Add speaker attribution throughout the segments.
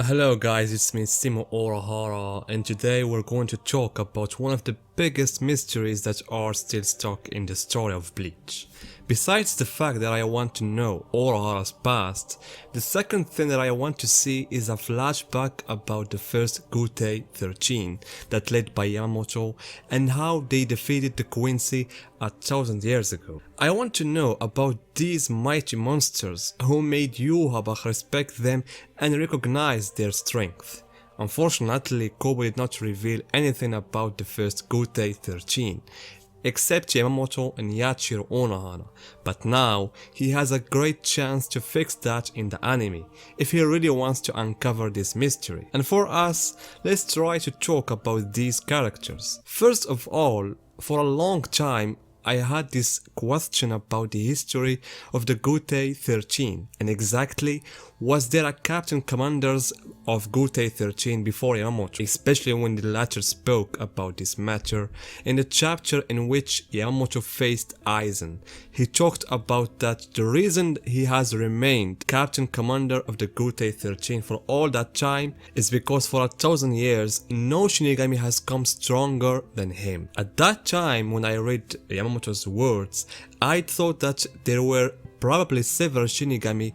Speaker 1: Hello guys, it's me Simo Orahara, and today we're going to talk about one of the biggest mysteries that are still stuck in the story of Bleach. Besides the fact that I want to know Orahara's past, the second thing that I want to see is a flashback about the first Gotei 13 that led by Yamamoto and how they defeated the Quincy 1,000 years ago. I want to know about these mighty monsters who made Yhwach respect them and recognize their strength. Unfortunately, Kobo did not reveal anything about the first Gotei 13, except Yamamoto and Yachiro Onohana, but now he has a great chance to fix that in the anime, if he really wants to uncover this mystery. And for us, let's try to talk about these characters. First of all, for a long time, I had this question about the history of the Gotei 13 and exactly was there a captain commanders of Gotei 13 before Yamamoto, especially when the latter spoke about this matter in the chapter in which Yamamoto faced Aizen. He talked about that the reason he has remained captain commander of the Gotei 13 for all that time is because for 1,000 years no Shinigami has come stronger than him. At that time when I read Yamamoto's words, I thought that there were probably several Shinigami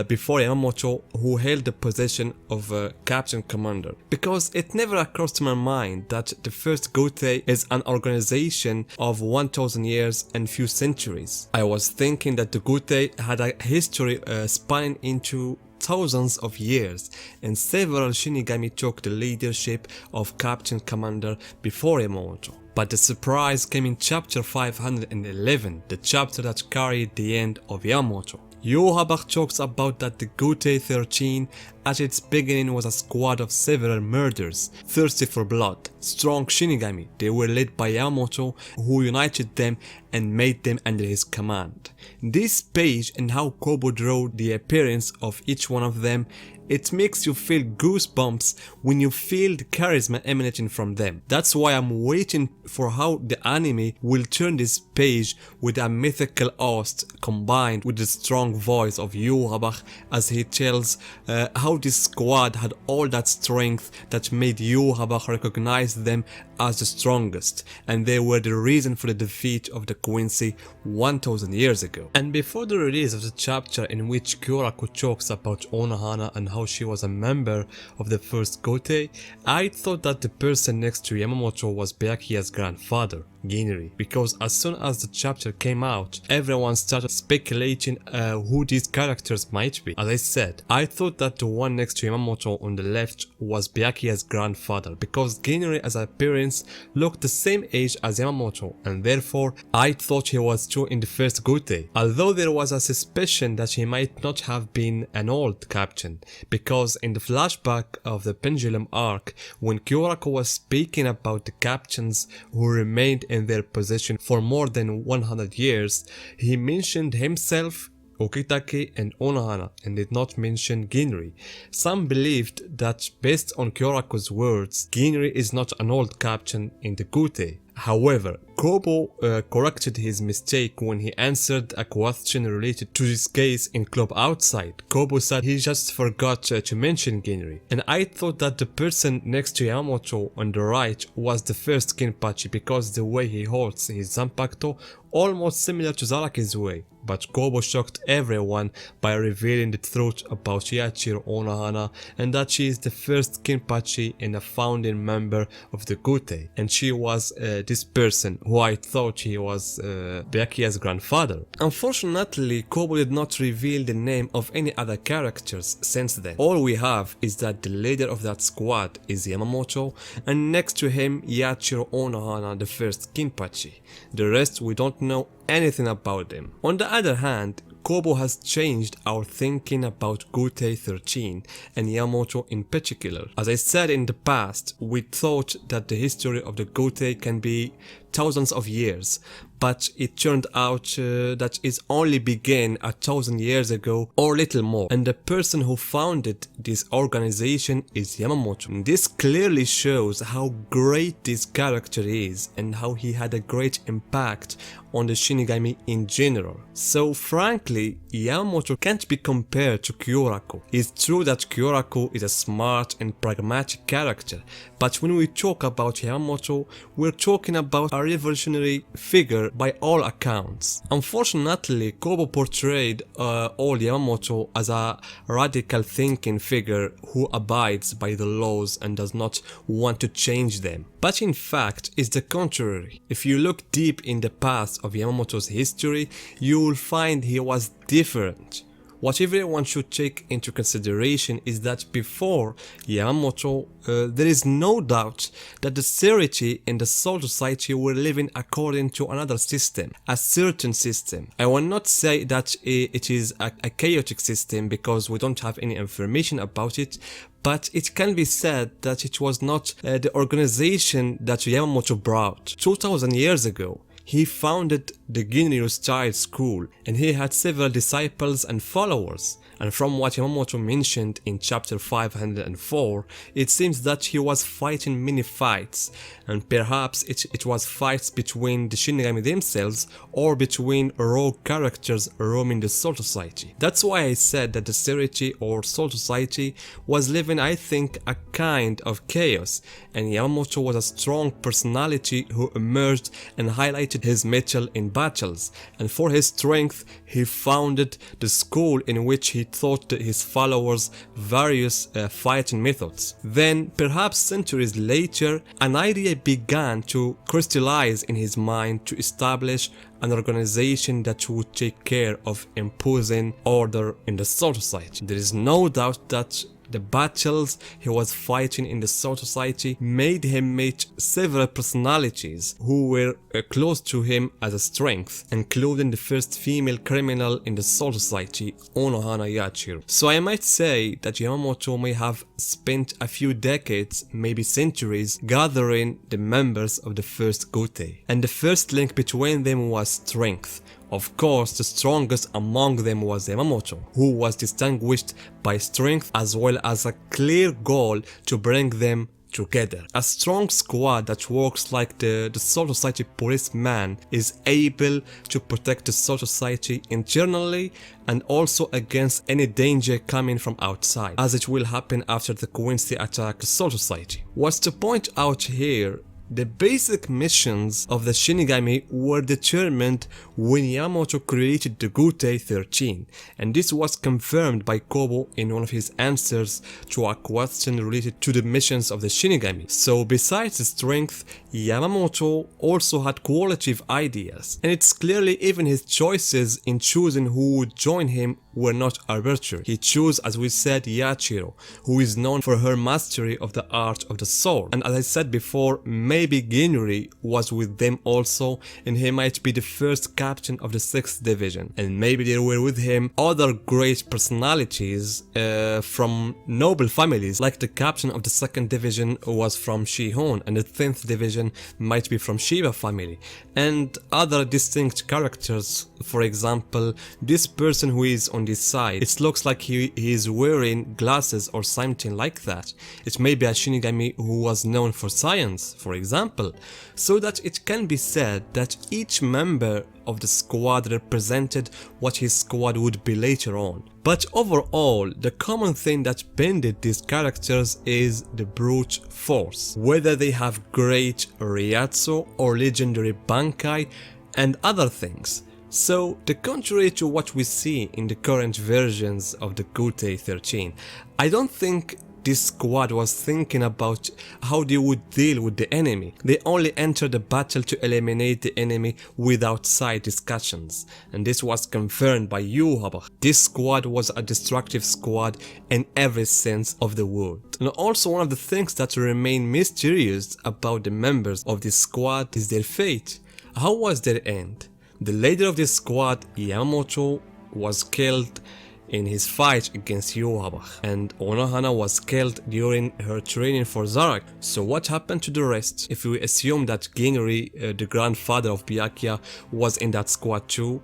Speaker 1: before Yamamoto who held the position of captain commander, because it never occurs to my mind that the first Gotei is an organization of 1,000 years and few centuries. I was thinking that the Gotei had a history spanning into thousands of years, and several Shinigami took the leadership of Captain Commander before Yamamoto. But the surprise came in chapter 511, the chapter that carried the end of Yamamoto. Yhwach talks about that the Gotei 13 at its beginning was a squad of several murderers, thirsty for blood, strong Shinigami. They were led by Yamamoto, who united them and made them under his command. This page and how Kobo drew the appearance of each one of them, it makes you feel goosebumps when you feel the charisma emanating from them. That's why I'm waiting for how the anime will turn this page with a mythical host combined with the strong voice of Yhwach as he tells how this squad had all that strength that made Yhwach recognize them as the strongest, and they were the reason for the defeat of the Quincy 1,000 years ago. And before the release of the chapter in which Kyoraku talks about Onohana and how she was a member of the first Gotei, I thought that the person next to Yamamoto was Byakuya's grandfather, Ginri, because as soon as the chapter came out, everyone started speculating who these characters might be. As I said, I thought that the one next to Yamamoto on the left was Byakuya's grandfather, because Ginri as appearance looked the same age as Yamamoto, and therefore I thought he was too in the first Gotei, although there was a suspicion that he might not have been an old captain, because in the flashback of the Pendulum arc, when Kyoraku was speaking about the captains who remained in their position for more than 100 years, he mentioned himself, Okitake and Onohana, and did not mention Ginri. Some believed that based on Kyoraku's words, Ginri is not an old captain in the Gotei. However, Kobo corrected his mistake when he answered a question related to this case in Club Outside. Kobo said he just forgot to mention Ginri, and I thought that the person next to Yamamoto on the right was the first Kinpachi because the way he holds his Zanpakuto almost similar to Zaraki's way. But Kobo shocked everyone by revealing the truth about Yachiro Onohana and that she is the first Kinpachi and a founding member of the Gotei, and she was this person who I thought he was Byakuya's grandfather. Unfortunately, Kobo did not reveal the name of any other characters since then. All we have is that the leader of that squad is Yamamoto, and next to him Yachiro Onohana, the first Kinpachi. The rest we don't know anything about them. On the other hand, Kobo has changed our thinking about Gotei 13 and Yamamoto in particular. As I said in the past, we thought that the history of the Gotei can be thousands of years, but it turned out that it only began 1,000 years ago or little more, and the person who founded this organization is Yamamoto. This clearly shows how great this character is and how he had a great impact on the Shinigami in general. So frankly, Yamamoto can't be compared to Kyoraku. It's true that Kyoraku is a smart and pragmatic character, but when we talk about Yamamoto, we're talking about a revolutionary figure by all accounts. Unfortunately, Kobo portrayed old Yamamoto as a radical thinking figure who abides by the laws and does not want to change them. But in fact, it's the contrary. If you look deep in the past of Yamamoto's history, you will find he was different. What everyone should take into consideration is that before Yamamoto, there is no doubt that the Serity and the Soul Society were living according to another system, a certain system. I will not say that it is a chaotic system because we don't have any information about it, but it can be said that it was not the organization that Yamamoto brought. 2000 years ago, he founded the Ginryu style school and he had several disciples and followers. And from what Yamamoto mentioned in chapter 504, it seems that he was fighting many fights, and perhaps it was fights between the Shinigami themselves or between rogue characters roaming the Soul Society. That's why I said that the Serity or Soul Society was living, I think, a kind of chaos, and Yamamoto was a strong personality who emerged and highlighted his mettle in battles, and for his strength he founded the school in which he taught his followers various fighting methods. Then, perhaps centuries later, an idea began to crystallize in his mind to establish an organization that would take care of imposing order in the Soul Society. There is no doubt that the battles he was fighting in the Soul Society made him meet several personalities who were close to him as a strength, including the first female criminal in the Soul Society, Onohana Yachiro. So I might say that Yamamoto may have spent a few decades, maybe centuries, gathering the members of the first Gotei. And the first link between them was strength. Of course, the strongest among them was Yamamoto, who was distinguished by strength as well as a clear goal to bring them together. A strong squad that works like the Soul Society policeman is able to protect the Soul Society internally and also against any danger coming from outside, as it will happen after the Quincy attack the Soul Society. What's to point out here, the basic missions of the Shinigami were determined when Yamamoto created the Gotei 13, and this was confirmed by Kobo in one of his answers to a question related to the missions of the Shinigami. So besides strength, Yamamoto also had qualitative ideas, and it's clearly even his choices in choosing who would join him were not arbitrary. He chose, as we said, Yachiro, who is known for her mastery of the art of the sword, and as I said before, maybe Ginri was with them also, and he might be the first captain of the 6th division, and maybe there were with him other great personalities from noble families, like the captain of the 2nd division was from Shihon, and the 10th division might be from Shiba family, and other distinct characters. For example, this person who is on this side, it looks like he is wearing glasses or something like that. It may be a Shinigami who was known for science, for example, so that it can be said that each member of the squad represented what his squad would be later on. But overall, the common thing that bended these characters is the brute force, whether they have great Ryatsu or legendary Bankai and other things. So, the contrary to what we see in the current versions of the Gotei 13, I don't think this squad was thinking about how they would deal with the enemy. They only entered the battle to eliminate the enemy without side discussions, and this was confirmed by Yuhaba. This squad was a destructive squad in every sense of the word. And also one of the things that remain mysterious about the members of this squad is their fate. How was their end? The leader of this squad, Yamamoto, was killed in his fight against Yhwach, and Onohana was killed during her training for Zarak. So what happened to the rest? If we assume that Ginri, the grandfather of Byakuya, was in that squad too,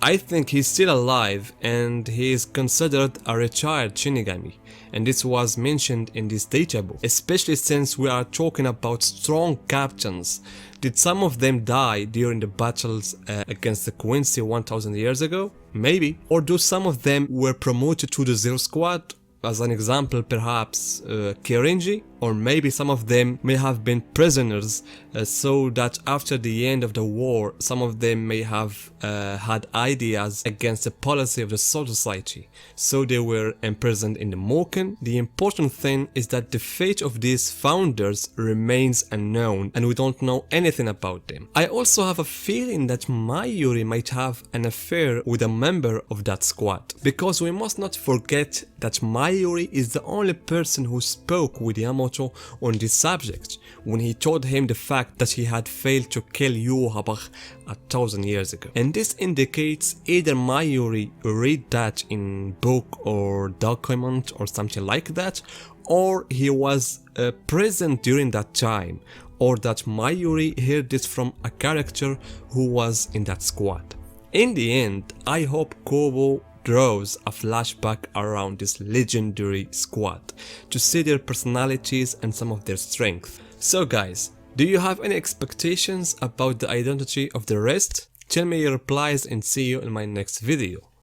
Speaker 1: I think he's still alive and he is considered a retired Shinigami, and this was mentioned in this data book, especially since we are talking about strong captains. Did some of them die during the battles against the Quincy 1000 years ago? Maybe. Or do some of them were promoted to the Zero Squad? As an example, perhaps Kirinji? Or maybe some of them may have been prisoners, so that after the end of the war, some of them may have had ideas against the policy of the Soul Society, so they were imprisoned in the Moken. The important thing is that the fate of these founders remains unknown, and we don't know anything about them. I also have a feeling that Mayuri might have an affair with a member of that squad, because we must not forget that Mayuri is the only person who spoke with Yamato on this subject when he told him the fact that he had failed to kill Yhwach 1000 years ago. And this indicates either Mayuri read that in book or document or something like that, or he was present during that time, or that Mayuri heard this from a character who was in that squad. In the end, I hope Kobo draws a flashback around this legendary squad to see their personalities and some of their strength. So guys, do you have any expectations about the identity of the rest? Tell me your replies and see you in my next video.